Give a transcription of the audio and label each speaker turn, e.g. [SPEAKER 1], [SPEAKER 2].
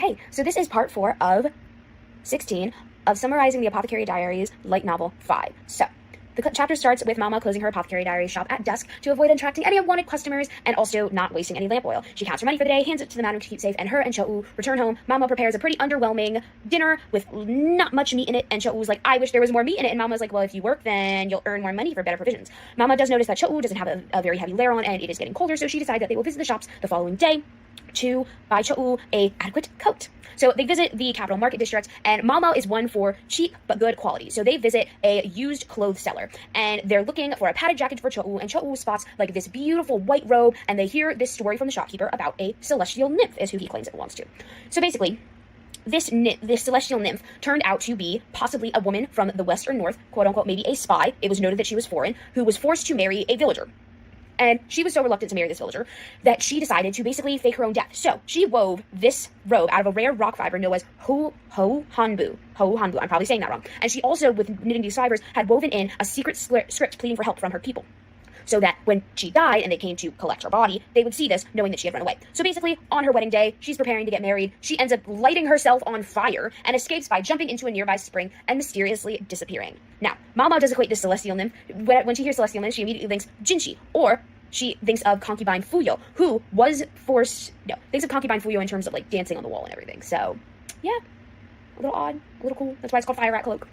[SPEAKER 1] Okay, so this is part 4 of 16 of summarizing the Apothecary Diaries Light Novel 5. So, the chapter starts with Maomao closing her Apothecary Diaries shop at dusk to avoid attracting any unwanted customers and also not wasting any lamp oil. She counts her money for the day, hands it to the madam to keep safe, and her and Chou return home. Maomao prepares a pretty underwhelming dinner with not much meat in it, and Chou's like, I wish there was more meat in it, and Maomao's like, well, if you work, then you'll earn more money for better provisions. Maomao does notice that Chou doesn't have a very heavy layer on, and it is getting colder, so she decides that they will visit the shops the following day to buy Chou a adequate coat. So they visit the capital market district, and Maomao is one for cheap but good quality. So they visit a used clothes seller, and they're looking for a padded jacket for Chou, and Chou spots like this beautiful white robe, and they hear this story from the shopkeeper about a celestial nymph, is who he claims it belongs to. So basically, this celestial nymph turned out to be possibly a woman from the west or north, quote unquote, maybe a spy. It was noted that she was foreign, who was forced to marry a villager. And she was so reluctant to marry this villager that she decided to basically fake her own death. So she wove this robe out of a rare rock fiber known as ho hanbu. I'm probably saying that wrong. And she also, with knitting these fibers, had woven in a secret script pleading for help from her people, so that when she died and they came to collect her body, they would see this, knowing that she had run away. So basically, on her wedding day, she's preparing to get married. She ends up lighting herself on fire and escapes by jumping into a nearby spring and mysteriously disappearing. Now, Maomao does equate this celestial nymph. When she hears celestial nymph, she immediately thinks Jinshi, or she thinks of concubine Fuyo, who was thinks of concubine Fuyo in terms of like dancing on the wall and everything. So, yeah, a little odd, a little cool. That's why it's called Fire Rat Cloak.